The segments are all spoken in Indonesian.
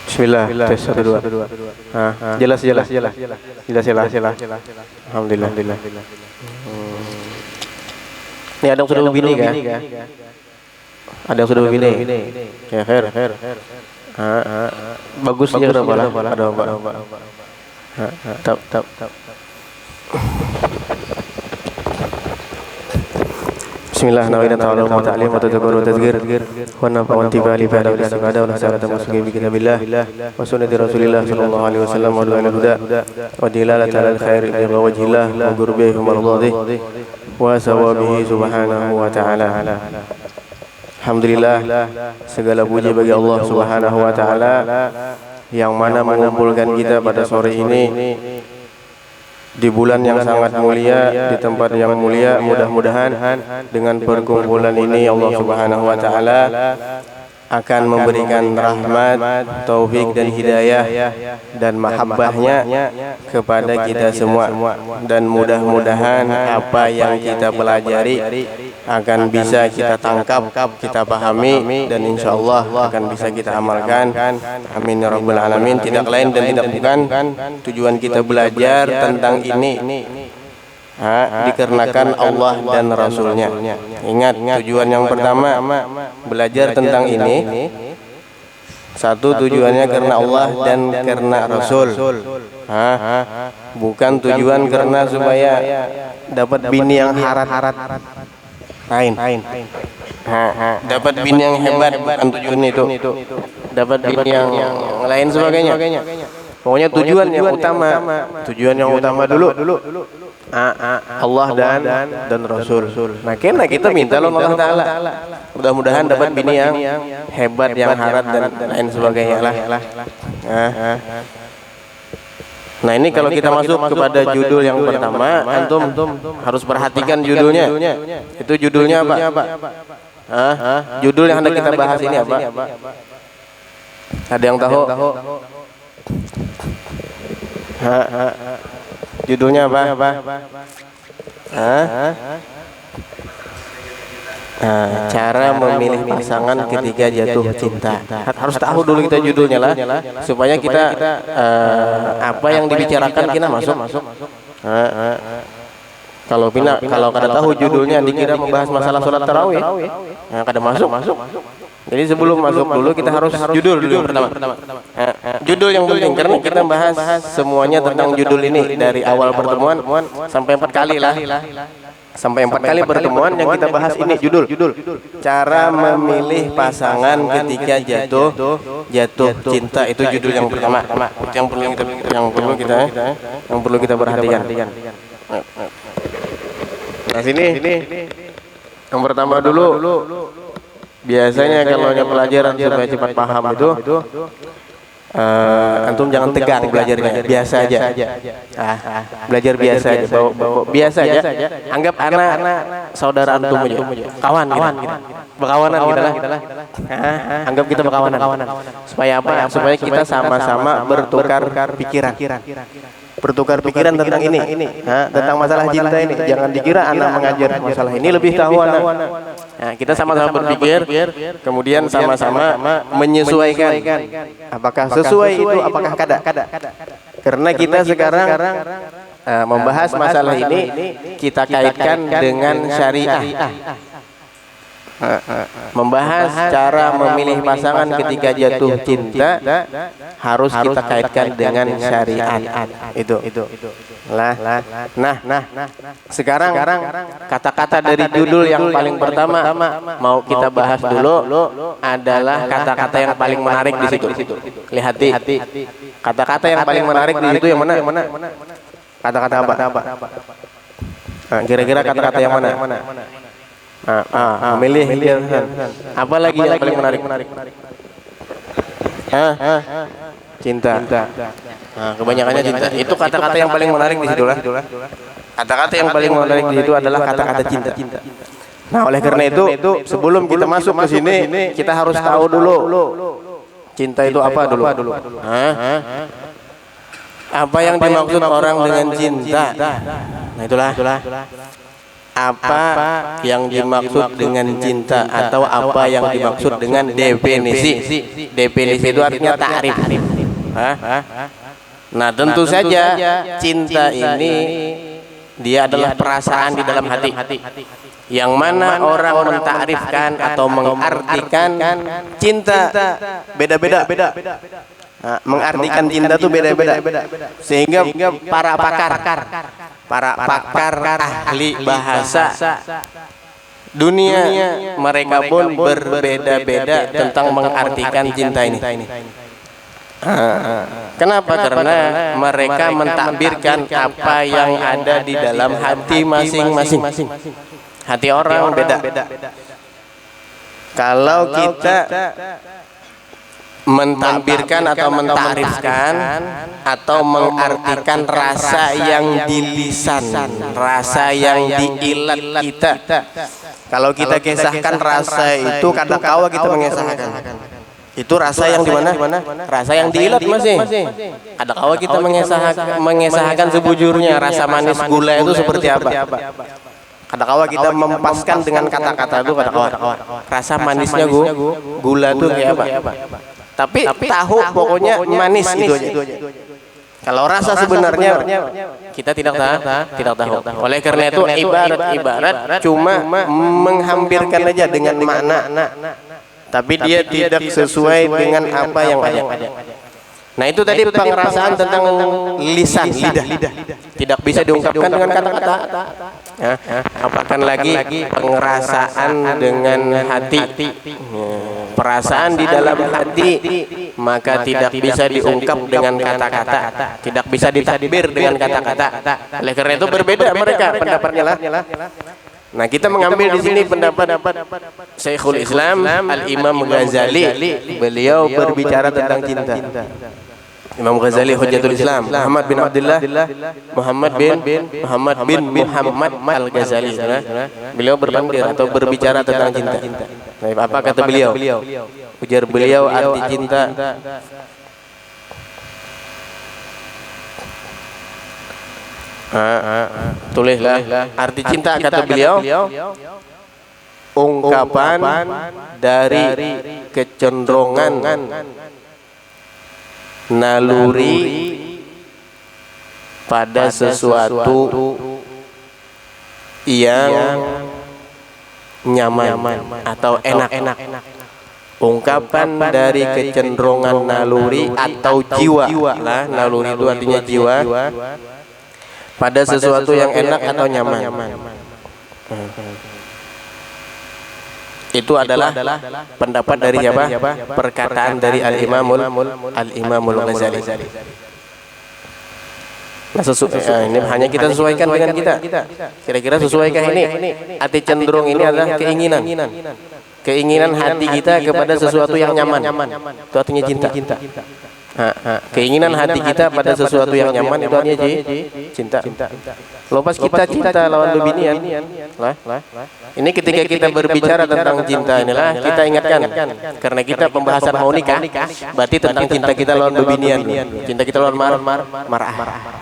Bismillah, tes 1 2. Jelas. Alhamdulillah. Ini ada yang sudah berbini kan? Ada yang sudah berbini. Ya, khair. Bagus aja kenapa lah? Ada Pak. Tap. Bismillah, nawaitu ta'ala wa ta'lim wa tadabur wa tazkir wa nafa'u tibali fa dawla saqada wa nasarata muslimin bi kitabillah wa sunnati rasulillah sallallahu alaihi wasallam wa ala huda wa dilalata al khair bi wajhillah wa qurbihi mardadih wa sawabihi subhanahu wa ta'ala. Alhamdulillah, segala puji bagi Allah subhanahu wa ta'ala yang mana mengumpulkan kita pada sore ini di bulan yang sangat mulia, di tempat yang mulia. Mudah-mudahan dengan perkumpulan ini Allah Subhanahu wa taala akan memberikan rahmat, taufik dan hidayah dan mahabbahnya kepada kita semua, dan mudah-mudahan apa yang kita pelajari akan bisa kita tangkap, kita pahami, dan insya Allah akan bisa kita amalkan. Amin ya rabbal alamin. Tidak lain dan tidak bukan, tujuan kita belajar tentang ini dikarenakan Allah dan Rasulnya. Ingat, tujuan yang pertama belajar tentang ini, satu tujuannya karena Allah dan karena Rasul. Bukan tujuan karena supaya dapat bini yang harat-harat lain. Dapat bini yang hebat, bukan tujuan itu. Dapat bini yang lain sebagainya. Pokoknya tujuan yang utama dulu Allah dan Rasul. Nah, kita minta Allah Ta'ala mudah-mudahan dapat bini yang hebat, yang harat dan lain sebagainya lah. Nah, ini kalau kita masuk kepada judul yang pertama, antum harus perhatikan judulnya. Itu judulnya apa? Judul yang hendak kita bahas ini apa? Ada yang tahu? Judulnya apa? Cara memilih pasangan ketika jatuh cinta. Harus tahu dulu kita judulnya lah, supaya kita apa yang dibicarakan kita masuk. Kalau kada tahu judulnya, dikira membahas masalah sholat tarawih, kada masuk. Jadi sebelum masuk dulu kita harus judul dulu pertama. Judul yang penting, karena kita bahas semuanya tentang judul ini dari awal pertemuan sampai 4 kali lah. Sampai 4 kali pertemuan yang kita bahas ini judul. Cara memilih pasangan ketika jatuh cinta, itu judul yang pertama. Yang perlu kita perhatikan. Nah, sini yang pertama dulu. Biasanya kalau pelajaran supaya cepat paham itu, antum jangan tegang belajarnya, biasa aja. Belajar biasa aja, biasa aja. Anggap anak saudara antum aja, kawan kita. Berkawanan kita lah. Anggap kita berkawanan. Supaya apa? Supaya kita sama-sama bertukar pikiran. Bertukar pikiran tentang ini, tentang masalah cinta ini. Jangan dikira anak mengajar masalah ini lebih tahu anak. Nah, kita sama-sama berpikir, kemudian sama-sama menyesuaikan. Apakah sesuai itu, apakah kada. Karena kita sekarang membahas masalah ini, kita kaitkan dengan syariah. Membahas cara memilih pasangan ketika jatuh cinta harus kita kaitkan dengan syariat. Itu. Nah, sekarang kata-kata dari judul yang paling pertama mau kita bahas dulu adalah kata-kata yang paling menarik di situ. Lihat, kata-kata yang paling menarik di situ yang mana? Kata-kata apa? Kira-kira kata-kata yang mana? Milih. Apa lagi yang paling menarik? Cinta. Kebanyakannya cinta. Itu kata-kata yang paling menarik di situ lah. Kata-kata yang paling menarik di situ adalah kata-kata cinta. Nah, oleh karena itu, sebelum kita masuk ke sini, kita harus tahu dulu cinta itu apa dulu. Apa yang dimaksud orang dengan cinta? Nah, itulah. apa yang dimaksud dengan cinta atau apa yang dimaksud dengan definisi. Definisi itu artinya ta'rif. Nah, tentu saja cinta ini dia adalah perasaan di dalam hati, yang mana orang mentakrifkan atau mengartikan cinta beda-beda. Nah, mengartikan cinta itu beda-beda, sehingga para pakar ahli bahasa dunia mereka pun berbeda-beda tentang mengartikan cinta ini. Kenapa? Karena mereka mentakbirkan apa yang ada di dalam hati masing-masing. Hati orang beda. Kalau kita mentakbirkan atau mentakrifkan atau mengartikan rasa yang di lisan, rasa yang di ilat kita. Kalau kita kisahkan rasa itu kadang-kala kita mengisahkan. Itu rasa yang di mana? Rasa yang diilat masih. Kadang-kala kita mengisahkan sebujurnya rasa manis gula itu seperti apa. Kadang-kala kita mempaskan dengan kata-kata itu kadang-kala rasa manisnya gula itu kayak apa. Tapi tahu pokoknya manis itu aja. Kalau rasa sebenarnya kita tidak tahu. Oleh karena itu ibarat cuma menghampirkan aja dengan makna, tapi dia tidak sesuai dengan apa yang ada. Nah, itu tadi pengerasaan tentang lisan, lidah. Tidak bisa diungkapkan dengan kata-kata. Apakah lagi pengerasaan dengan hati. Perasaan di dalam hati maka tidak bisa diungkap dengan kata-kata, tidak bisa ditakbir dengan kata-kata. Oleh karena itu berbeda mereka pendapatnya lah. Nah, kita mengambil di sini pendapat Syekhul Islam Al-Imam Ghazali. Beliau berbicara tentang cinta. Imam Ghazali Hujjatul Islam Muhammad bin Abdullah Muhammad bin Muhammad Al-Ghazali. Beliau berpikir atau berbicara tentang cinta. Nah, apa kata beliau? Ujar beliau, arti cinta tulislah. Arti cinta kata beliau, ungkapan dari kecenderungan naluri pada sesuatu yang nyaman atau enak. Ungkapan dari kecenderungan naluri atau jiwa lah. Naluri itu artinya jiwa pada sesuatu yang enak atau nyaman. Itu adalah pendapat dari siapa? Perkataan dari Al-Imamul Ghazali. Nah, ini hanya kita sesuaikan dengan kita. Kira-kira sesuaikah ini? Arti cenderung ini adalah keinginan hati kita kepada sesuatu yang nyaman. Itu artinya cinta. Keinginan hati kita pada sesuatu yang nyaman itu artinya cinta. Lepas kita cinta lawan bebinian lah. Ini ketika kita berbicara tentang cinta inilah kita ingatkan, karena kita pembahasan mau nikah, berarti tentang cinta kita lawan bebinian, cinta kita lawan marah.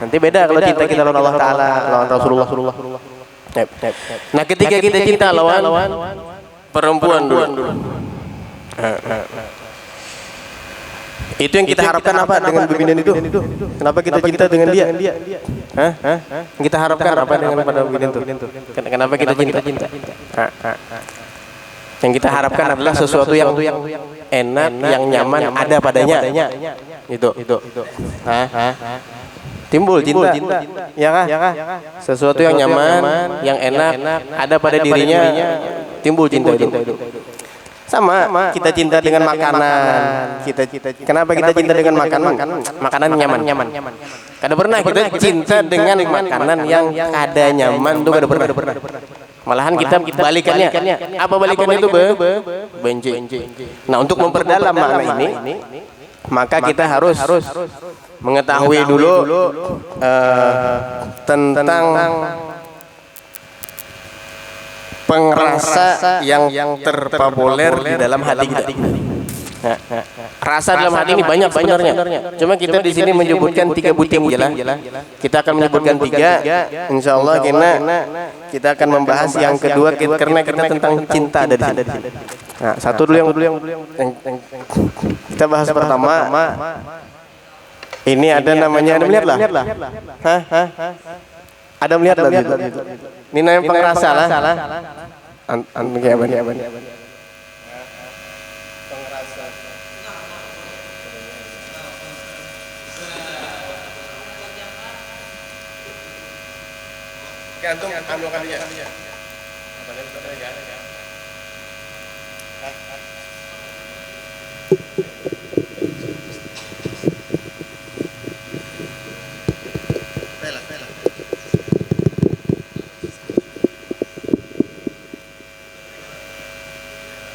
Nanti beda kalau cinta kita lawan Allah Taala, lawan Rasulullah. Nah, ketika kita cinta lawan perempuan dulu. Itu yang kita harapkan apa dengan bebinian itu? Kenapa kita cinta dengan dia? Kita harapkan apa dengan pada bebinian itu? Kenapa kita cinta? Yang kita harapkan adalah sesuatu yang enak, yang nyaman ada padanya. Itu. Timbul cinta. Ya kah? Sesuatu yang nyaman, yang enak ada pada dirinya, timbul cinta itu. Sama kita cinta dengan makanan. Kenapa kita cinta dengan makanan? Makanan nyaman. Kada pernah kita cinta dengan makanan yang kada nyaman tuh kada pernah. Malahan kita balikannya. Apa balikannya itu? Benci. Nah, untuk memperdalam makna ini, maka kita harus mengetahui dulu tentang pengrasa yang terpopuler di dalam hati kita. Nah, rasa dalam hati ini banyak sebenarnya. Cuma kita di sini menyebutkan 3 butir jelas. Kita akan menyebutkan 3. Insyaallah kita akan membahas yang kedua karena kita tentang cinta ada di sini. Nah, satu dulu yang kita bahas pertama. Ini ada namanya, ada melihat lah. Ada melihat lah. Ini namanya pengrasa lah. Kayak apa? Gantung ambil kalinya.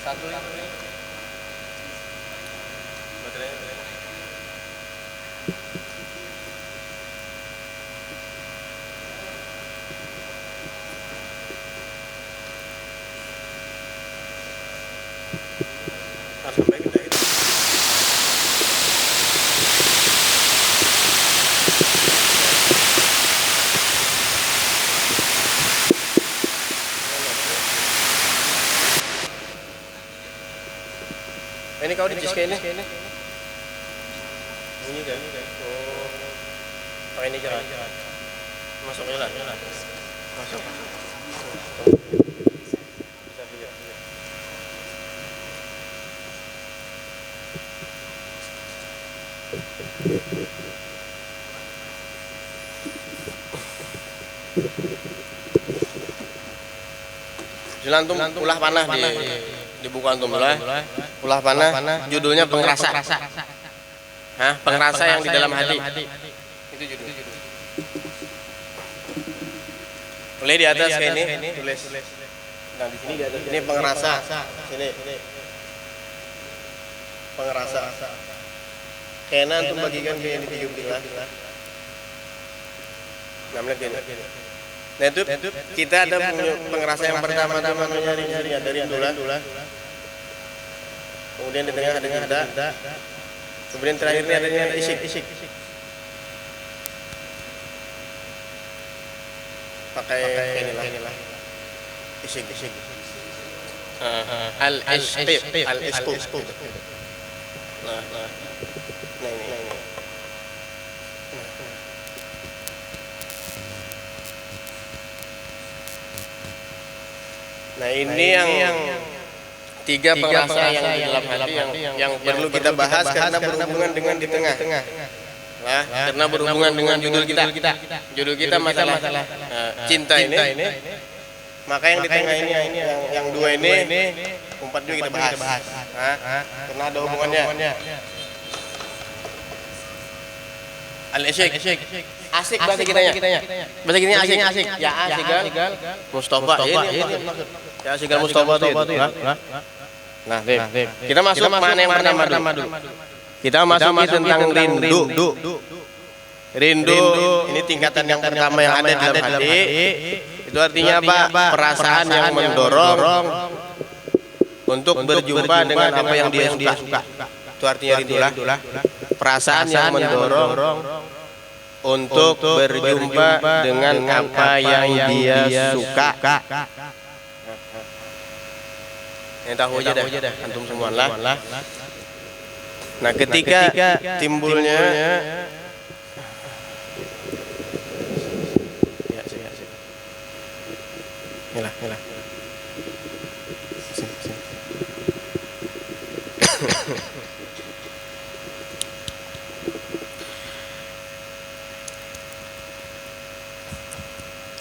Satu ini kau di disk ini. Ini kan. Oh. Pakai ini jalan. Masuk jalan. Masuk. Bisa lihat. Jelantum ulah panah di buku antum lah. Ulah panah judulnya pengrasa. Hah? Pengrasa yang di dalam hati. Itu judul. Boleh di atas kayak ini tulis. Nah, di sini di atas ini pengrasa. Sini. Pengrasa. Kayaknya antum bagikan ke yang di video kita. Namanya gini. Nah itu kita ada pengerasa yang pertama-tama nyari dari Abdullah. Kemudian di tengah ada. Kemudian terakhir ini ada isik. Pakai inilah. Isik. Al-isku. Nah ini. Nah ini yang 3 pengrasa yang di dalam hati yang perlu kita bahas karena berhubungan dengan di tengah. Nah, karena berhubungan dengan judul kita. Judul kita masalah cinta ini. Maka yang di tengah ini yang 2 ini 4 juga kita bahas. Karena ada hubungannya. Al-isyik. Asik bahasa kitanya. Bahasa kitanya asik. Ya asigal Mustafa ini. Ya asigal Mustafa itu. Nah, kita masuk mana yang pertama dulu. Kita masuk tentang rindu. Rindu ini tingkatan yang pertama yang ada di dalam hati. Itu artinya apa? Perasaan yang mendorong untuk berjumpa dengan apa yang dia suka. Itu artinya rindulah. Perasaan yang mendorong untuk berjumpa dengan apa yang dia suka. Yang tahu aja dah, antum semua lah. Nah, ketika timbulnya Inilah.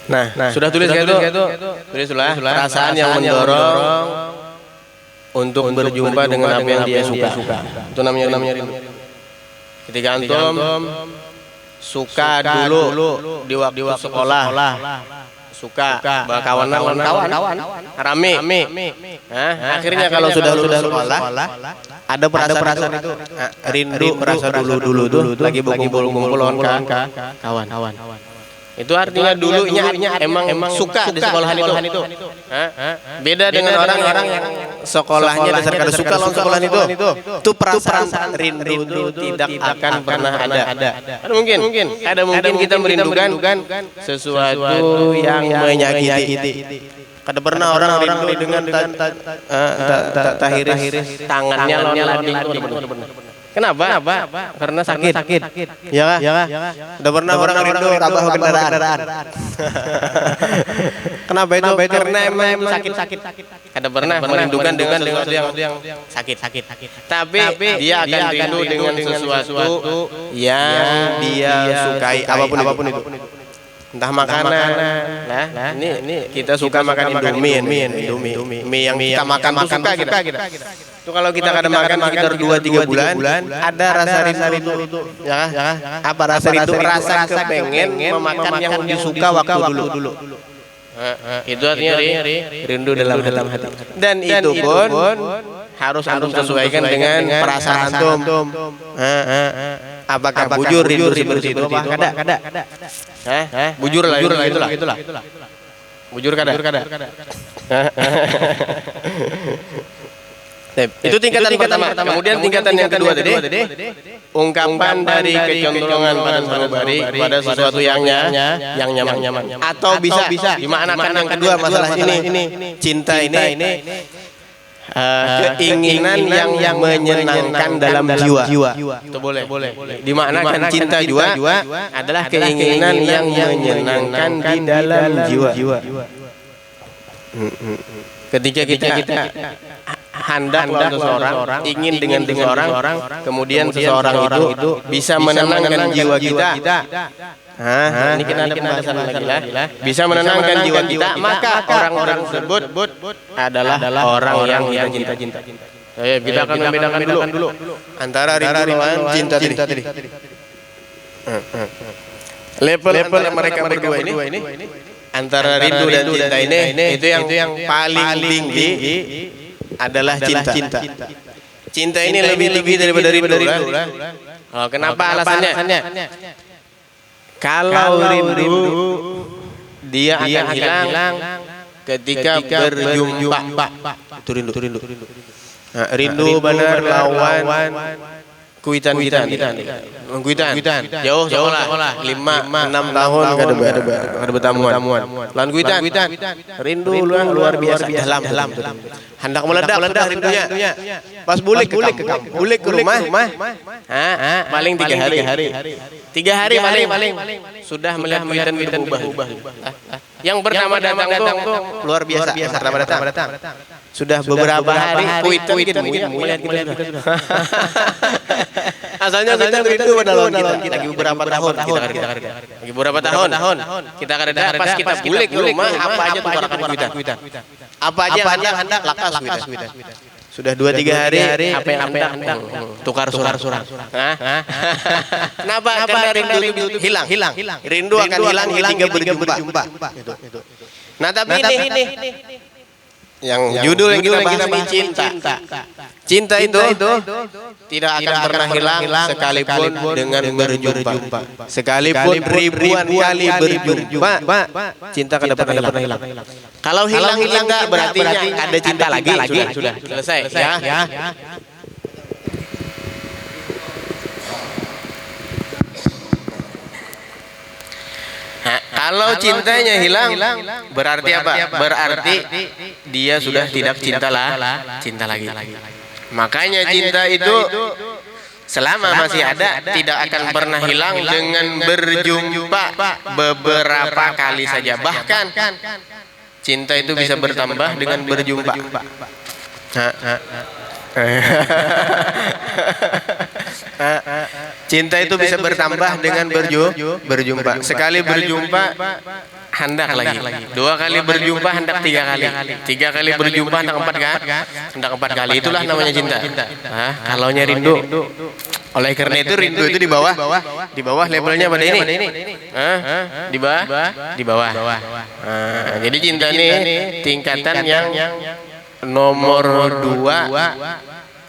Nah, sudah tulis gitu? Tulislah perasaan yang mendorong untuk berjumpa dengan apa yang dia suka. Itu namanya rindu. Ketika antum suka dulu di waktu sekolah, suka berkawan rame. Akhirnya kalau sudah sekolah, ada perasaan itu rindu, merasa dulu tuh lagi berkumpul kawan. Itu artinya dulunya emang suka di sekolahan itu. Beda dengan orang-orang yang sekolahnya dasar kada suka lawan sekolahan itu. Itu perasaan rindu itu tidak akan pernah ada. Ada mungkin kita merindukan sesuatu yang menyakiti. Kada pernah orang rindu dengan tahiris tangannya lawan itu. Kenapa? Karena sakit. Ya kah? Udah pernah orang rindu rabah kendaraan. Kenapa itu? Karena emang sakit. Kada pernah merindukan dengan sesuatu yang sakit. Tapi dia akan rindu dengan sesuatu yang dia sukai, apapun itu. Entah makanan. Nah, ini kita suka makan Indomie. Mie yang kita makan suka kita. Itu kalau kita kadang makan sekitar 2-3 bulan, ada rasa rindu. Ya, apa rasa rindu? Rasa kepengen memakan yang disuka waktu dulu. Itu artinya rindu dalam hati. Dan itu pun harus antum sesuaikan dengan perasaan antum. Apakah bujur rindu seperti itu? Kada. Bujur lah itulah. Bujur kada. Itu tingkatan pertama. Kemudian tingkatan yang kedua tadi, ungkapan dari kecontohan pada sanubari pada sesuatu yang nyaman. Atau bisa dimaknakan yang kedua masalah ini. Cinta ini keinginan yang menyenangkan dalam jiwa. Itu boleh. Dimaknakan cinta juga adalah keinginan yang menyenangkan di dalam jiwa. Ketika kita hendak lawan seseorang, ingin dengan seseorang, kemudian seseorang itu bisa menenangkan jiwa kita. Ini kita ada pembahasan lagi lah. Bisa menenangkan jiwa kita, maka orang-orang tersebut adalah orang yang kita cinta. Kita akan membedakan dulu antara rindu dan cinta tadi. Level mereka berdua ini antara rindu dan cinta ini itu yang paling tinggi adalah cinta. Cinta ini lebih tinggi daripada rindu. Kenapa alasannya? Kalau rindu dia akan hilang ketika berjumpa. Itu rindu. Rindu benar lawan kuitan. Jauh sekolah 5-6 tahun kada bertamuan. Lawan kuitan. Rindu luar biasa dalam. Hendak meledak rindunya. Pas bulik ke rumah. Paling 3 hari. 3 hari paling sudah melihat kuitan berubah. Yang pertama datang tuh luar biasa. Pertama datang. Sudah beberapa hari kuitan melihat kita. Asalnya kita rindu pada lawan kita. Lagi beberapa tahun kita kada pas kita bulik ke rumah apa aja tukarakan kuitan. Apa aja hendak lakas kuitan. Sudah 2-3 hari apa yang hendak tukar surang. Kenapa? Karena rindu itu hilang. Rindu akan hilang hingga berjumpa. Nah, tapi ini yang judul yang kita bahas cinta. Cinta itu tidak akan pernah hilang sekalipun dengan berjumpa. Sekalipun ribuan kali berjumpa, cinta akan pernah hilang. Kalau hilang berarti ada cinta lagi. Sudah selesai ya. Kalau cintanya hilang, berarti apa? Berarti dia sudah tidak cinta lagi. Makanya cinta itu selama masih ada tidak akan pernah hilang dengan berjumpa beberapa kali saja. Bahkan cinta itu bisa bertambah dengan berjumpa. Cinta itu bisa bertambah dengan berjumpa. Sekali berjumpa hendak lagi. 2 kali berjumpa hendak 3 kali. 3 kali berjumpa hendak 4 kali. Itulah namanya cinta. Kalau rindu. Oleh karena itu rindu itu di bawah levelnya pada ini. Di bawah. Jadi cinta ini tingkatan yang nomor 2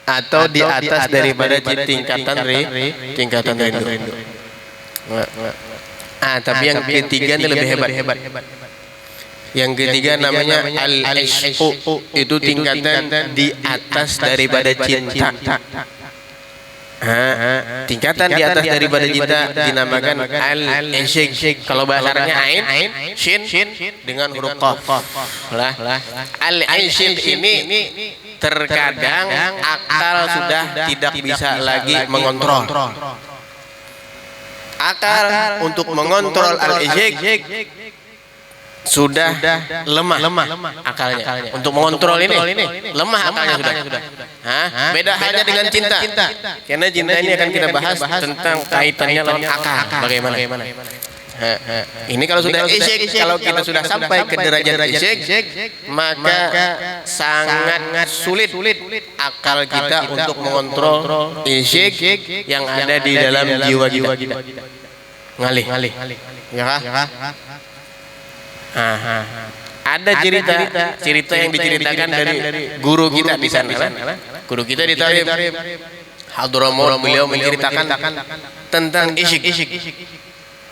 atau di atas daripada tingkatan rindu. Tapi yang ketiga ini lebih hebat. Yang ketiga namanya al-ishqu, itu tingkatan di atas daripada cinta. Tingkatan di atas daripada cinta dinamakan al-ishq. Kalau bahasa Arabnya ain, shin dengan huruf qaf. Al-ishq ini terkadang akal sudah tidak bisa lagi mengontrol. Akal untuk mengontrol al-ishq sudah lemah akalnya. Untuk mengontrol ini lemah akalnya sudah. Beda halnya dengan cinta. Karena cinta ini akan kita bahas tentang kaitannya lawan akal. Bagaimana? Ini kalau sudah isyik, kalau kita sudah sampai ke derajat isyik, maka sangat sulit akal kita untuk mengontrol isyik yang ada di dalam jiwa kita. Ngalih. Ya kah? Ada cerita yang diceritakan dari guru kita di sana. Guru kita di Tarif Hadramaut, beliau menceritakan tentang isyik.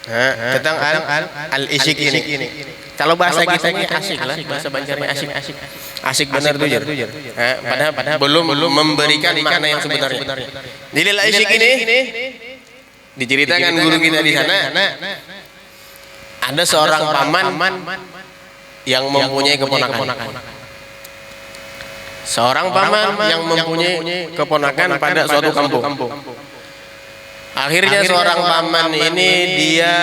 Tentang al-isyik ini. Kalau bahasa kita ini asik lah, bahasa Banjarnya asik benar tuh. Padahal belum memberikan makna yang sebenarnya. Jadi al-isyik ini diceritakan guru kita di sana. Ada seorang paman yang mempunyai keponakan. Seorang paman yang mempunyai keponakan pada suatu kampung. Akhirnya seorang paman ini dia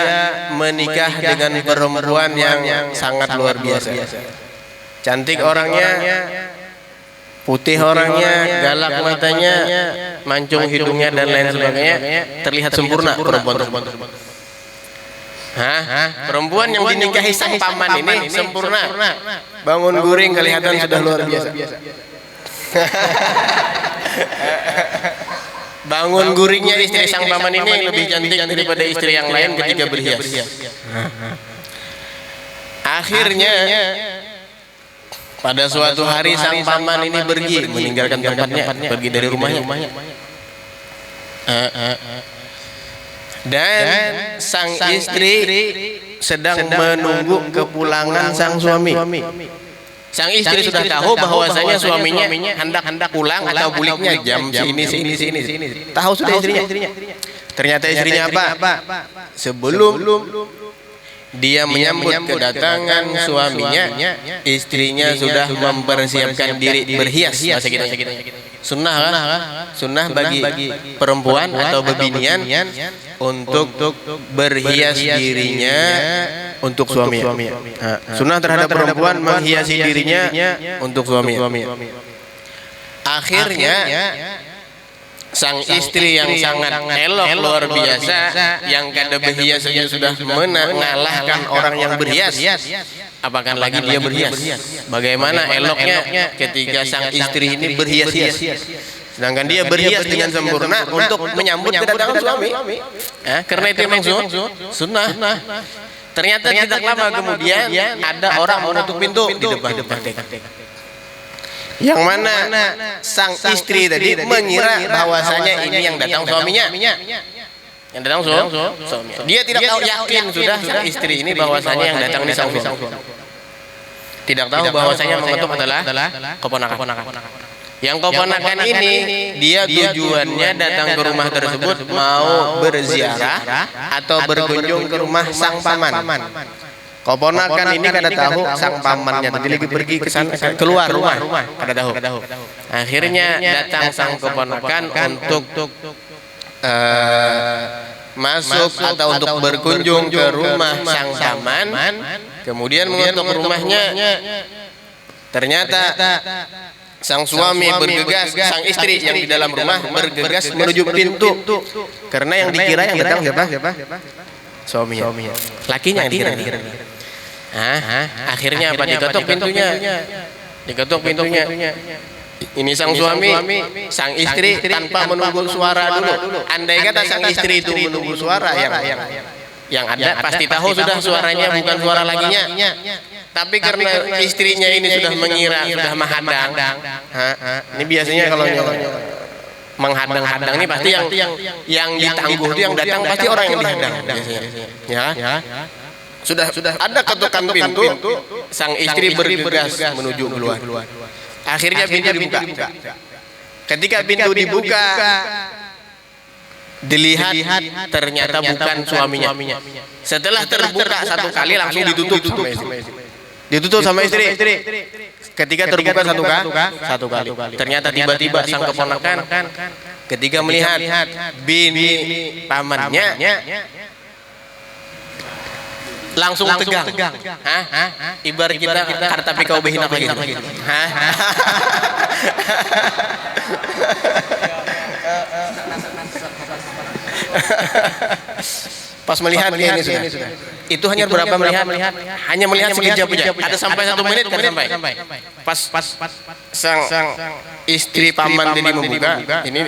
menikah dengan perempuan yang sangat luar biasa. Cantik orangnya, putih orangnya, galak matanya, mancung hidungnya dan lain sebagainya. Terlihat sempurna perempuan tersebut. Perempuan yang dinikahi sang paman ini sempurna. Bangun guring kelihatan sudah luar biasa. Bangun guringnya istri sang paman ini lebih cantik daripada istri yang lain ketika berhias. Akhirnya pada suatu hari sang paman ini pergi meninggalkan tempatnya, pergi dari rumahnya. Dan sang istri sedang menunggu kepulangan sang suami. Sang istri sudah tahu bahwasanya suaminya hendak pulang atau buliknya jam sini. Tahu sudah istrinya. Ternyata istrinya apa? Sebelum dia menyambut kedatangan suaminya, istrinya sudah mempersiapkan diri berhias. Bahasa kita. Sunnah bagi perempuan atau bebinian untuk berhias dirinya untuk suami. Sunnah terhadap perempuan menghiasi dirinya untuk suami. Akhirnya sang istri yang sangat elok luar biasa, yang kada berhiasnya sudah mengalahkan orang yang berhias, apakah lagi dia berhias? Bagaimana eloknya ketika sang istri ini berhias-hias, sedangkan dia berhias dengan sempurna untuk menyambut kedatangan suami. Karena itu memang sunnah. Ternyata tidak lama kemudian ada orang menutup pintu di depan. Yang mana sang istri tadi mengira bahwasanya ini yang datang suaminya. Yang datang suaminya. Dia tidak tahu, yakin sudah sang istri ini bahwasanya yang datang ini sang suami. Tidak tahu bahwasanya mengetuk adalah keponakan. Yang keponakan ini dia tujuannya datang ke rumah tersebut mau berziarah atau berkunjung ke rumah sang paman. Keponakan ini kada tahu sang pamannya tadi lagi pergi ke sana, keluar rumah, kada tahu. Akhirnya datang sang keponakan untuk masuk atau untuk berkunjung ke rumah sang paman. Kemudian mengetuk rumahnya, ternyata sang suami bergegas, sang istri yang di dalam rumah bergegas menuju pintu. Karena yang dikira yang datang siapa? Suaminya. Lakinya yang dikira. Akhirnya apa? Diketuk pintunya. Ini sang suami, sang istri tanpa menunggu suara dulu. Andai kata sang istri itu menunggu suara yang ada pasti tahu sudah suaranya bukan suara lakinya. Tapi karena istrinya ini sudah mengira, sudah menghadang. Ini biasanya kalau menghadang-hadang ini pasti yang ditangguh itu yang datang pasti orang yang dihadang biasanya. Ya. Sudah ada ketukan pintu, sang istri bergegas menuju keluar. Akhirnya pintu dibuka. Ketika pintu dibuka, dilihat ternyata bukan suaminya. Setelah terbuka satu kali langsung ditutup sama istri. Ditutup sama istri. Ketika terbuka satu kali. Ternyata tiba-tiba sang keponakan ketika melihat bini pamannya langsung tegang. Ibarat kita karta pikau behina lagi. Pas melihat ini sudah. Itu hanya berapa melihat? Hanya melihat sekejap saja. Ada sampai 1 menit kan sampai. Pas sang istri paman ini membuka, ini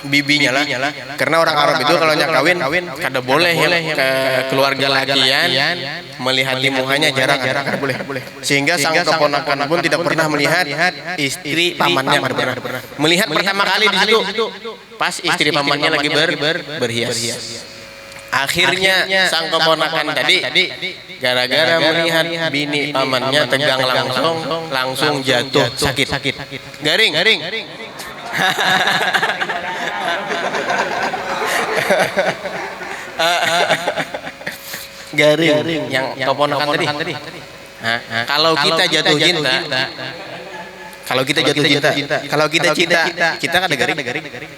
bibinya lah. Karena orang Arab itu kalau kawin kada boleh ke keluarga lakian melihat di muhanya jarang boleh. Sehingga sang keponakan pun tidak pernah melihat istri pamannya pernah. Melihat pertama kali di situ pas istri pamannya lagi berhias. Akhirnya sang keponakan tadi gara-gara melihat bini pamannya tegang langsung jatuh sakit. Garing. Garing yang keponakan tadi. Kalau kita jatuh cinta, kalau kita cinta, kita kan ada garing,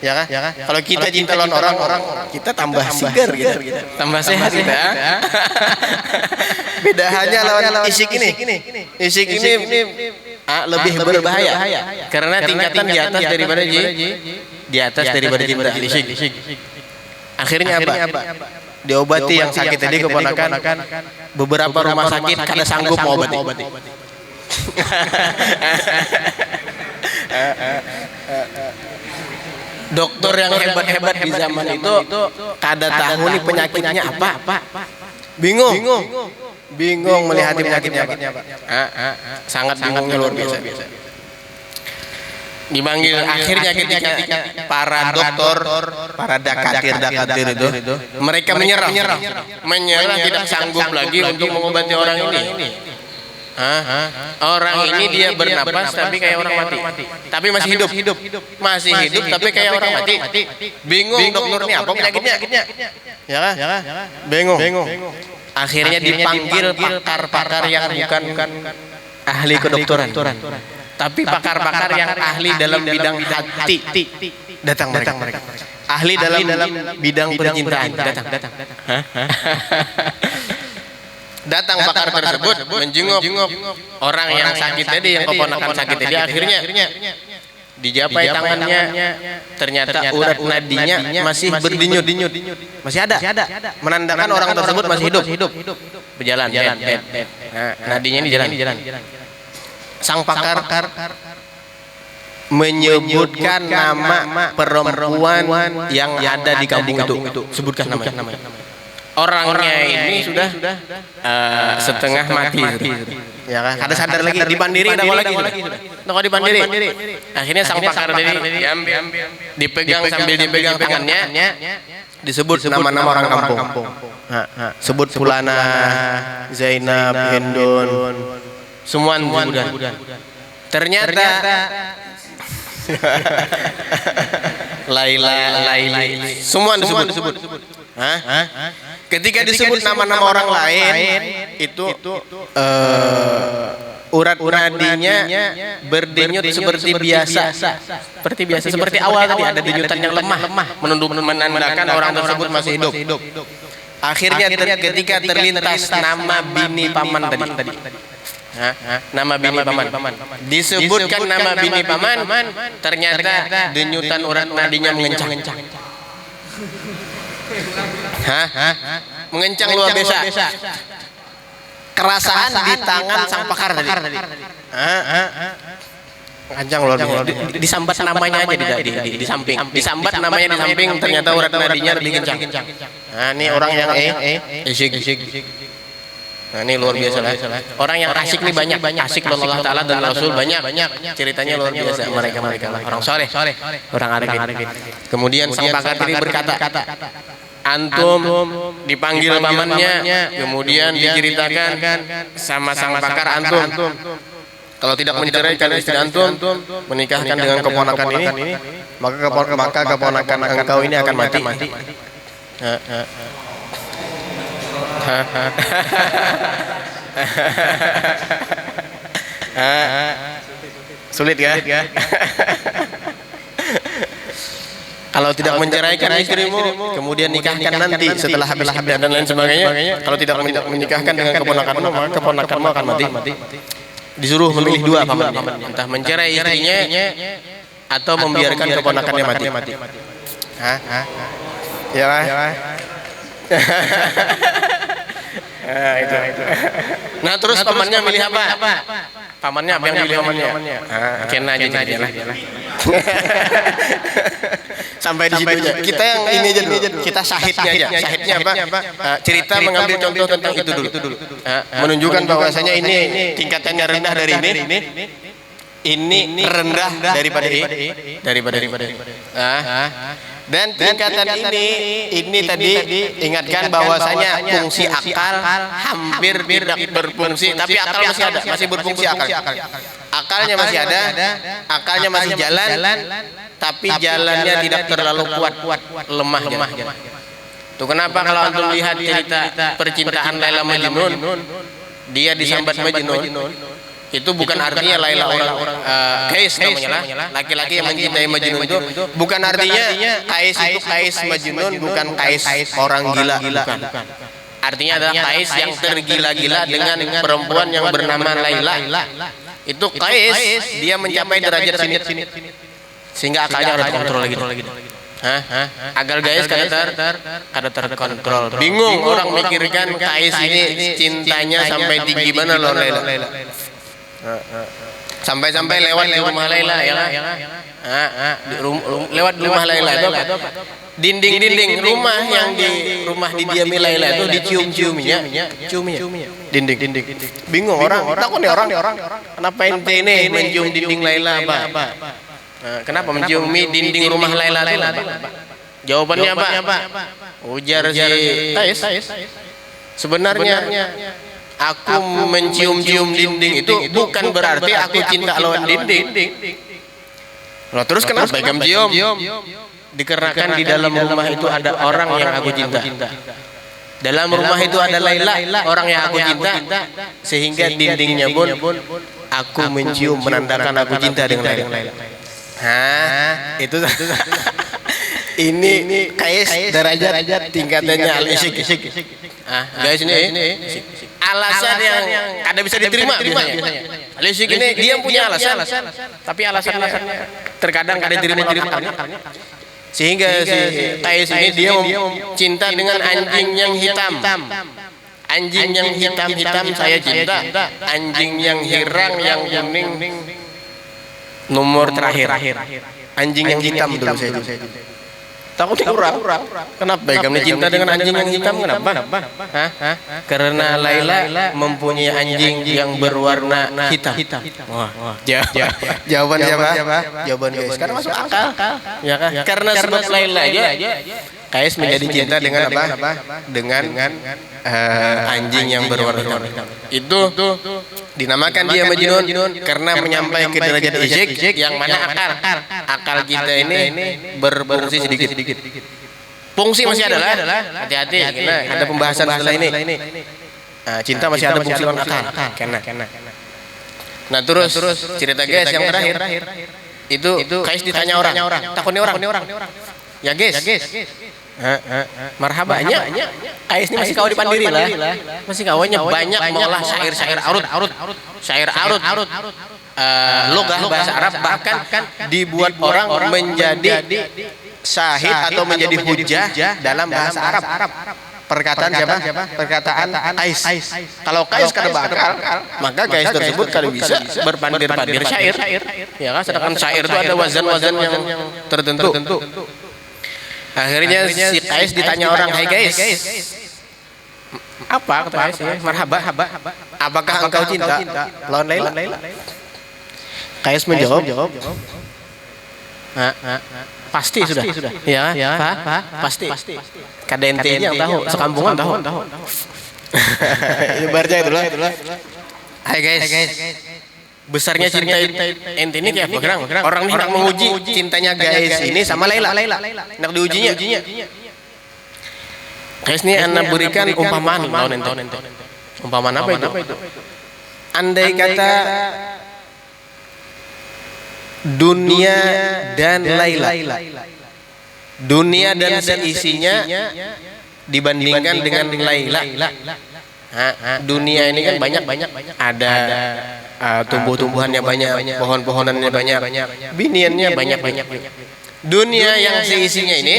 ya kan? Kalau kita cinta lawan orang, kita tambah segar gitu, tambah sehat kita. Beda hanya lawan isik ini lebih berbahaya, karena tingkatan di atas daripada cinta isik. Akhirnya apa? Diobati yang sakit tadi keponakan, beberapa rumah sakit kada sanggup mau obati. Dokter yang hebat-hebat di zaman itu kada tahu nih penyakitnya apa. Bingung melihat penyakitnya apa. Sangat bingungnya luar biasa. Dipanggil akhirnya ketika para dokter, para dakatir itu mereka menyerah tidak sanggup lagi untuk mengobati orang ini. Orang ini dia bernapas tapi kayak orang mati. Tapi masih hidup tapi kayak orang mati. Bingung dokternya apa penyakitnya. Ya kan? Bingung. Akhirnya dipanggil pakar-pakar yang bukan ahli kedokteran. Tapi pakar-pakar yang ahli dalam bidang hati datang mereka. Ahli dalam bidang percintaan datang. Datang pakar tersebut menjenguk orang yang sakit tadi, yang keponakan sakit tadi. Akhirnya dijapai tangannya, ternyata urat nadinya masih berdenyut, masih ada, menandakan orang tersebut masih hidup, berjalan. Nadinya ini jalan. Sang pakar menyebutkan nama perempuan yang ada di kampung itu. Sebutkan namanya. Orangnya ini sudah setengah mati. Ya kan? Ada sadar lagi, dipandiri ada lagi. Nggak dipandiri. Akhirnya sang pakar tadi dipegang sambil dipegang tangannya, disebut nama-nama orang kampung. Sebut Fulana, Zainab, Hindun, semua disebutkan. Ternyata Laila, semua disebut. Ketika disebut nama-nama orang lain itu urat nadinya berdenyut seperti biasa. Seperti awal tadi ada denyutan yang lemah menandakan orang tersebut masih hidup. Akhirnya ketika terlintas nama bini paman tadi. Nama bini paman. Disebutkan nama bini paman, ternyata denyutan urat nadinya mengencang. Mengencang luar biasa. Kerasaan di tangan sang pakar tadi. Mengencang luar biasa. Disambat namanya aja di samping. Disambat namanya di samping, ternyata urat nadinya lebih kencang. Ini orang yang isik. Nah, ini luar biasa lah. Orang yang asik nih banyak, asik Allah Taala dan Rasul banyak. Ceritanya luar biasa mereka lah. Orang soleh, orang arifin. Kemudian sang pakar ini berkata, antum dipanggil pamannya, kemudian diceritakan sama sang pakar antum. Kalau tidak menceraikan istri antum, menikahkan dengan keponakan ini, maka keponakan engkau ini akan mati. Sulit ya? Kalau tidak menceraikan istrimu, kemudian nikahkan nanti setelah habis iddah dan lain sebagainya. Kalau tidak menikahkan dengan keponakanmu, maka keponakanmu akan mati. Disuruh memilih dua pamannya, entah mencerai istrinya atau membiarkan keponakannya mati. Ya lah. Itu. Nah terus pamannya milih apa? Pamannya apa yang milih pamannya? Kena aja lah. Sampai di situ aja. Kita yang ini aja dulu. Kita syahidnya aja. Syahidnya apa? Cerita mengambil contoh tentang itu dulu. Menunjukkan bahwasanya ini tingkatannya rendah dari ini rendah daripada dan tingkatan ini tadi ingatkan bahwasanya fungsi akal hampir tidak berfungsi, tapi akal masih berfungsi. Akalnya masih ada, akalnya masih jalan, tapi jalannya tidak terlalu kuat, lemah. Tuh kenapa kalau antum lihat cerita percintaan Laila Majnun, dia disambat Majnun, itu bukan artinya Laila orang Kais namanya, laki-laki yang mencintai Majnun itu bukan artinya Kais itu Kais Majnun, bukan Kais orang gila, bukan. Artinya adalah Kais yang tergila-gila dengan perempuan yang bernama Laila. Itu Kais, dia mencapai derajat sini sehingga akalnya ada kontrol lagi. Agar guys kada terkontrol. Bingung orang mikirkan Kais ini cintanya sampai tinggi mana loh Laila. Sampai lewat di rumah Laila ya kan? Lewat rumah Laila itu apa? Dinding rumah yang didiami Laila itu dicium-ciuminya. Dinding. Bingung orang. Takut nih orang. Kenapa ente ini mencium dinding Laila apa? Kenapa menciumi dinding rumah Laila itu apa? Jawabannya apa? Ujar si Kais. Sebenarnya aku mencium-cium dinding itu bukan berarti aku cinta lawan dinding. Loh, terus kenapa kamu cium? Dikarenakan di dalam rumah itu ada orang yang aku cinta. Dalam rumah itu ada Laila, orang yang aku cinta, sehingga dindingnya pun aku mencium menandakan aku cinta dengan Laila. Itu ini Kais derajat tingkatannya al-isyik. Guys ini alasan yang ada bisa diterima biasanya. Al-isyik ini dia punya alasan, tapi alasannya terkadang ada diterima. Sehingga si Kais ini dia cinta dengan anjing yang hitam. Anjing yang hitam saya cinta. Anjing yang hirang yang kuning nomor terakhir. Anjing yang hitam dulu saya itu. Takut kurang. Kenapa kamu cinta dengan anjing yang hitam? Kenapa? Karena Laila mempunyai anjing yang berwarna hitam. Wah, jawaban siapa? Jawaban Kais. Karena masuk akal. Ya kan? Karena sebab Laila aja Kais menjadi cinta dengan apa? Dengan anjing yang berwarna hitam. Itu dinamakan dia Majnun karena menyampai ke derajat isyik yang mana akal kita ini berfungsi sedikit. Fungsi masih ada lah. Hati-hati, ada pembahasan setelah ini. Cinta masih ada fungsi akal. Kena. Nah terus cerita guys yang terakhir itu Kais ditanya orang. Takutnya orang. Ya guys. Marhabanya Kais ini masih kau dipandiri lah. Masih kawanya banyak mengolah syair arut. Logah bahasa Arab bahkan dibuat orang menjadi syahid atau menjadi hujah dalam bahasa Arab. Perkataan siapa? Perkataan Kais. Kalau Kais kada bakal, maka Kais tersebut kalau bisa berpandir-pandir syair. Ya kan, sedangkan syair itu ada wazan-wazan yang tertentu. Akhirnya si Kais ditanya orang, "Hai Kais, Apa kata Qais? Marhaba. Apakah engkau cinta lawan Laila? Qais menjawab, pasti sudah. Ya, pasti. KDNT-nya yang tahu, sekampungan tahu. Ibaratnya itulah. Hai guys. Besarnya cinta ente ini kayak apa? Orang ini hendak menguji cintanya guys ini sama Laila. Hendak diujinya. Guys ini anak berikan umpamaan lawan ente. Umpamaan apa itu? Andai kata dunia dan Laila, dunia dan seisinya dibandingkan dengan Laila. Dunia ini kan banyak, ada tumbuh-tumbuhannya banyak, pohon-pohonannya banyak, biniannya banyak. Dunia yang seisinya ini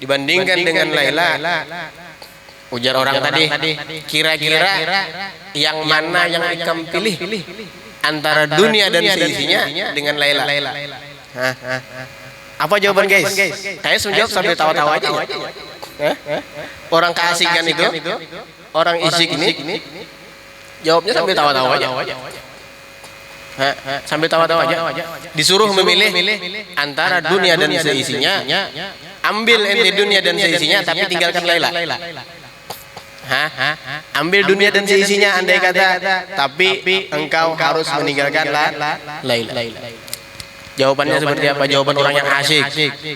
dibandingkan dengan Laila, ujar orang tadi, kira-kira yang mana yang ikam pilih antara dunia dan seisinya dengan Laila? Apa jawaban guys? Kayak menjawab sambil tawa-tawa aja. Orang keasikan itu, orang isik ini, jawabnya sambil tawa-tawa aja. Sambil tawa-tawa aja. Disuruh memilih antara dunia dan seisinya, ambil ente dunia dan seisinya, tapi tinggalkan Laila. Ambil dunia dan seisinya andai kata, tapi engkau harus meninggalkan Laila. Jawabannya seperti apa? Jawaban orang yang asyik.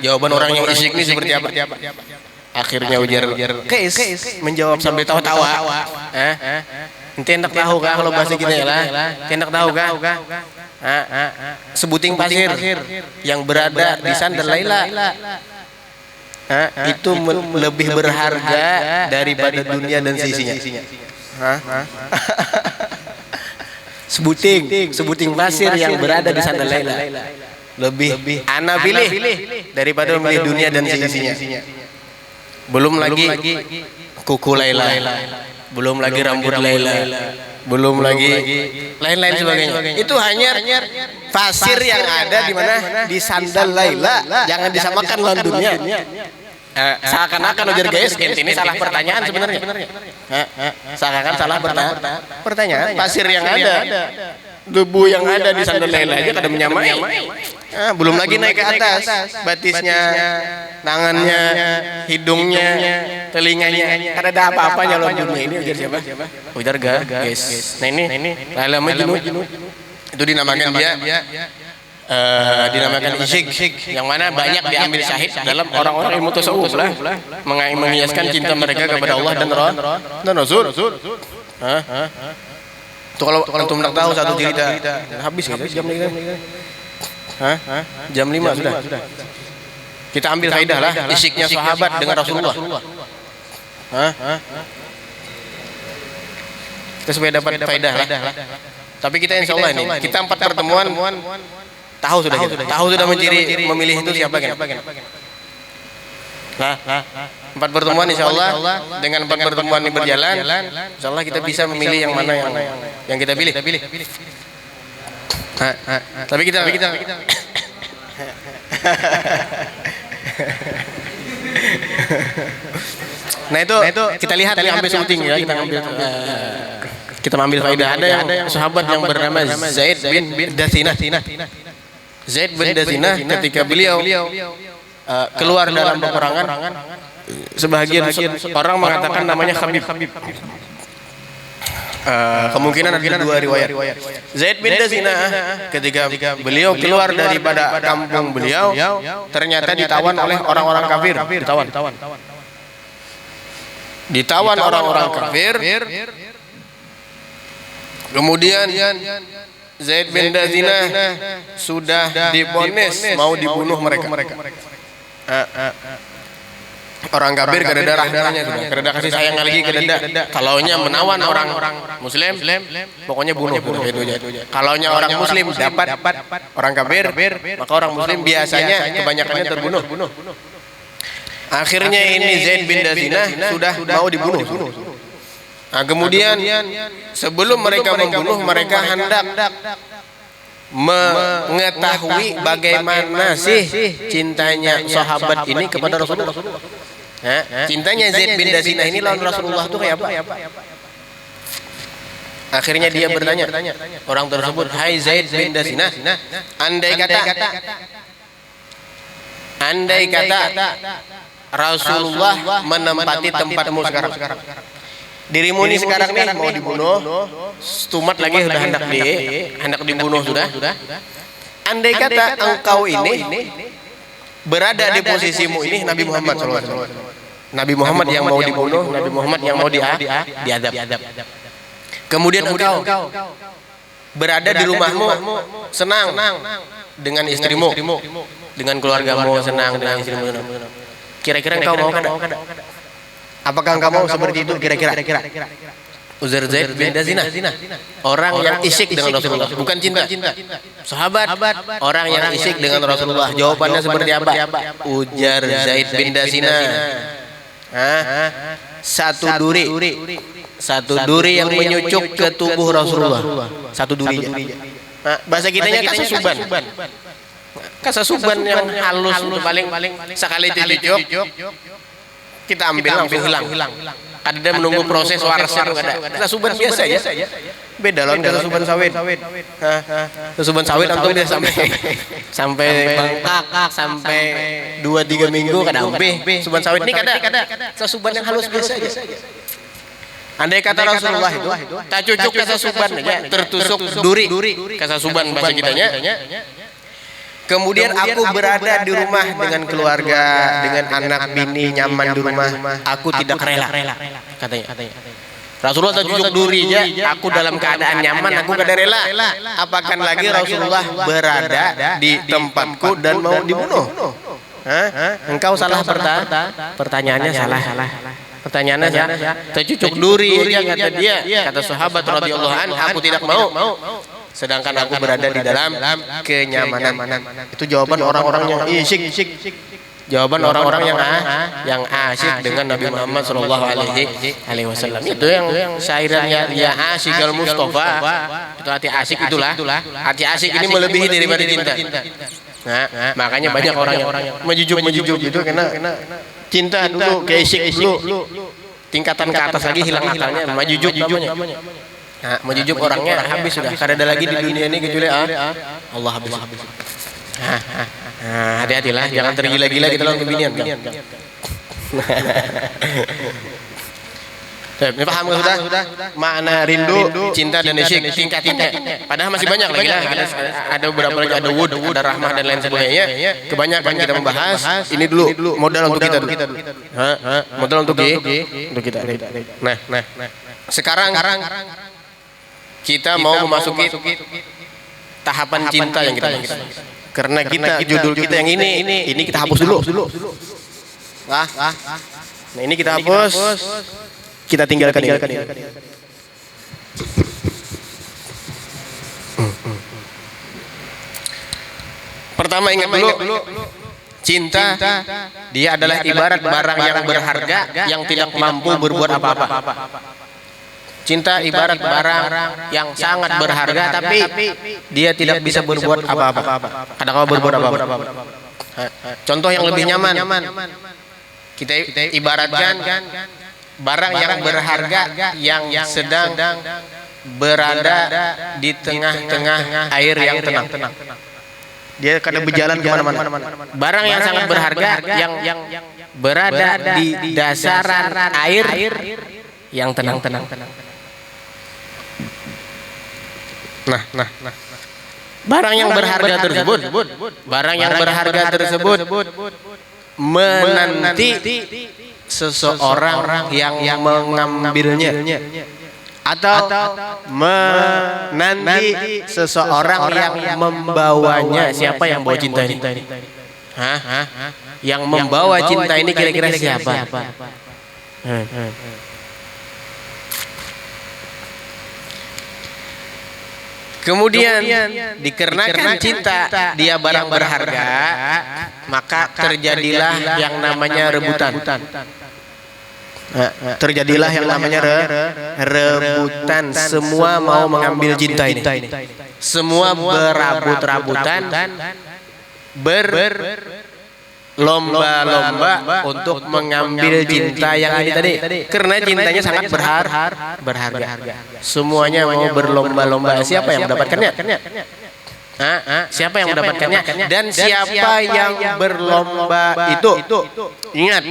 Jawaban orang yang isik ini seperti apa? Akhirnya ujar Qais menjawab sambil tawa-tawa. Ente hendak tahu kah kalau bahasa kita ya lah? Ente hendak tahu kah? Sebuting pasir yang berada di sandal Laila itu lebih berharga daripada dunia dan seisinya. Sebuting pasir yang berada di sandal Laila lebih ana pilih daripada memilih dunia dan seisinya. Belum lagi kuku Laila, belum lagi rambut Laila, belum lagi lain-lain sebagainya. Itu hanya pasir yang ada di mana? Di sandal Laila. Jangan disamakan lawan dunia. Seakan-akan ujar guys, ini salah pertanyaan sebenarnya. Seakan-akan salah pertanyaan. Pasir yang ada, debu yang ada di sandal Laila aja kada menyamai. Belum lagi naik ke atas, batisnya, tangannya, hidungnya, telinganya, kada ada apa-apanya lawan dunia ini. Ujar siapa? Ujar guys. Nah ini Laila Majnun. Itu dinamakan dia dinamakan isik, yang mana banyak diambil syahid dalam orang-orang ilmu tasawuf lah, mengiaskan cinta mereka kepada Allah dan Rasul. Itu kalau antum nak tahu satu cerita, habis kan jam ini. Jam 5 sudah. Kita ambil faedah lah isiknya sahabat dengan Rasulullah. Kita supaya dapat faedah lah. Tapi kita insya Allah ini, kita 4 pertemuan tahu sudah menciri memilih itu siapa kan? Nah, 4 pertemuan insya Allah, dengan 4 pertemuan ini berjalan, insya Allah kita bisa memilih yang mana yang kita pilih. Tapi kita nah itu kita lihat ambil syuting ya, kita ambil faedah. Ada yang sahabat yang bernama Zaid bin Dasinah. Zaid bin Dasinah ketika beliau keluar dalam peperangan, sebagian orang mengatakan namanya Khabib. Kemungkinan ada 2 riwayat. Zaid bin Dasinah ketika beliau keluar daripada kampung beliau, ternyata ditawan oleh orang-orang kafir. Ditawan orang-orang kafir. Kemudian Zaid bin Dasinah sudah divonis mau dibunuh mereka. Orang kafir kada ada rahmanya sudah, kada ada kasih sayang lagi, kada ada. Kalaunya menawan orang muslim, pokoknya bunuh itu aja. Kalaunya orang muslim dapat orang kafir, maka orang muslim biasanya kebanyakannya terbunuh. Akhirnya ini Zaid bin Dasinah sudah mau dibunuh. Nah, kemudian sebelum mereka membunuh, mereka hendak mengetahui bagaimana sih cintanya sahabat ini kepada Rasulullah. Cintanya Zaid bin Dasinah ini lawan Rasulullah itu kayak apa? Akhirnya dia bertanya, orang tersebut, hai Zaid bin Dasinah, andai kata Rasulullah menempati tempatmu sekarang, dirimu ini sekarang nih mau dibunuh, stumat lagi sudah hendak dibunuh sudah. Andai kata engkau ini berada di posisimu ini Nabi Muhammad SAW, Nabi Muhammad yang mau dibunuh, Nabi Muhammad yang mau diadab. Kemudian engkau berada di rumahmu senang dengan istrimu, dengan keluargamu senang dengan istrimu. Kira-kira engkau mau kada? Apakah engkau mau seperti itu kira-kira? Uzair Zaid bin Dasinah, orang yang isyik dengan Rasulullah, bukan cinta. Sahabat, orang yang isyik dengan Rasulullah. Jawabannya seperti apa? Ujar Zaid bin Dasinah, satu duri yang menyucuk ke tubuh Rasulullah. Satu duri. Bahasa kitanya kasasuban. Kasasuban yang halus, paling sekali dicucuk kita ambil langsung hilang. Ada menunggu proses warasnya itu ada. Kasasuban biasa aja. Beda loh kasasuban sawit. Kasasuban sawit antum dia sampai bengkak, sampai 2-3 minggu kada umpih. Suban sawit ini kada. Kasasuban yang halus biasa aja. Andai kata Rasulullah itu tak cucuk kasasuban aja, tertusuk duri. Kasasuban bahasa kitanya. Kemudian aku berada di rumah dengan keluarga, dengan anak bini nyaman di rumah. Aku tidak rela, katanya. Rasulullah tak cucuk duri aja, aku dalam keadaan nyaman, aku kada rela. Apakan lagi Rasulullah berada di tempatku dan mau dibunuh? Engkau salah pertanyaannya salah. Pertanyaannya tercucuk duri aja kata dia, kata sahabat radhiyallahu anhu, aku tidak mau. Sedangkan aku berada di dalam kenyamanan. Itu jawaban orang-orang yang isyik. Jawaban orang-orang yang asyik dengan Nabi Muhammad sallallahu alaihi wasallam. Itu yang syairannya ya asyik al Mustafa. Itu hati asyik itulah. Hati asyik ini melebihi daripada cinta. Nah, makanya banyak orang yang mejujuk gitu karena cinta dulu, keisik dulu, tingkatan ke atas lagi hilang akalnya, majujuk namanya. Nah, majujuk orangnya habis sudah, karena ada lagi di dunia ini kecuali Allah habis. Hati-hatilah, jangan tergila-gila kita lawan kebinian. Ini paham sudah? Makna rindu, cinta dan isyik, tingkat-tingkat. Padahal masih banyak lagi lah. Ada beberapa lagi, ada wud, ada rahmah dan lain sebagainya. Kebanyakan kita membahas. Ini dulu modal untuk kita dulu. Modal untuk kita. Nah, sekarang kita mau memasuki tahapan cinta yang kita bahas. Karena kita judul kita yang ini kita hapus dulu. Nah, ini kita hapus. Kita tinggalkan. Pertama ingat dulu, cinta dia adalah ibarat barang yang berharga yang tidak mampu berbuat apa-apa. Cinta ibarat barang yang sangat berharga tapi dia tidak bisa berbuat apa-apa. Kadang-kadang berbuat apa-apa. Contoh yang lebih nyaman, kita ibaratkan barang yang berharga yang sedang berada di tengah-tengah air yang tenang. Dia kadang berjalan kemana-mana. Barang yang sangat berharga yang berada di dasaran air yang tenang. Nah. Barang yang berharga tersebut menanti seseorang yang mengambilnya atau menanti seseorang yang membawanya. Siapa yang bawa cinta ini? Yang membawa cinta ini kira-kira siapa? Kemudian dikarenakan cinta dia barang berharga, maka terjadilah yang namanya rebutan. Terjadilah yang namanya rebutan. Semua mau mengambil cinta ini. Semua berebut-rebutan lomba-lomba untuk mengambil cinta yang ini tadi, karena cintanya sangat berharga. Semuanya mau berlomba-lomba, siapa yang mendapatkannya? Siapa yang mendapatkannya? Dan siapa yang berlomba itu? Ingat,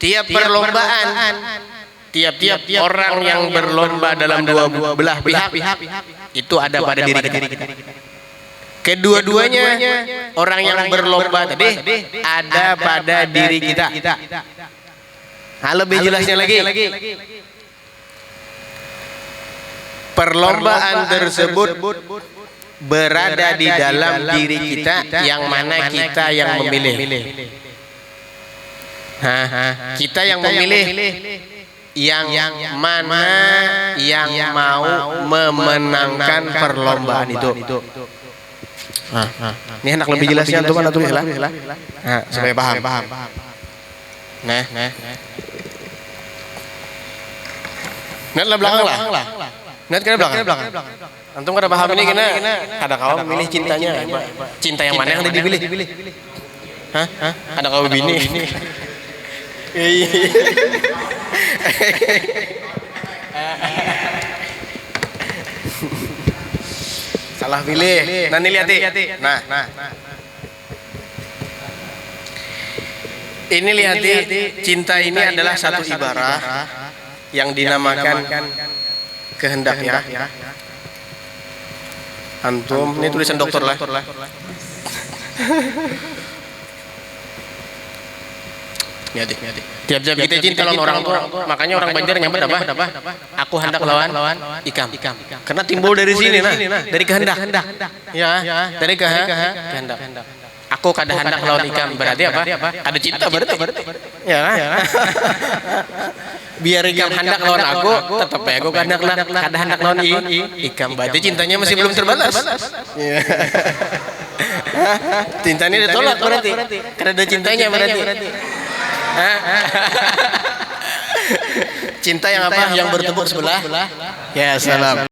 tiap perlombaan, tiap orang yang berlomba dalam dua belah pihak itu ada pada diri kita. Kedua-duanya orang yang berlomba tadi ada pada diri kita. Lebih jelasnya lagi, perlombaan tersebut berada di dalam diri kita, yang mana kita yang memilih. Kita yang memilih yang mana yang mau memenangkan perlombaan itu. Ini enak lebih jelasnya tuh, mana tulis lah, supaya paham. Nah, lah belakang lah. Net ke belakang. Antum kada paham ini kena ada kau memilih cintanya. Cinta yang mana yang dipilih? Ada kau bini. Salah pilih. Nanti lihat. Nah. Ini lihat, cinta ini adalah satu ibarat yang dinamakan kehendak ya. Antum, ini tulisan dokter lah. Tiap-tiap kita cinta lawan orang tua, makanya orang Banjar nyambut apa? Aku hendak lawan ikam. Karena timbul dari sini dari kehendak. Ya, dari kehendak. Aku kada hendak lawan ikam, berarti apa? Ada cinta berarti. Ya. Biar ikam hendak lawan aku, tetap ya aku kada hendak lawan ikam. Berarti cintanya masih belum terbalas. Cintanya ditolak berarti. Karena ada cintanya berarti. Cinta yang apa? Yang bertepuk sebelah. Ya, salam.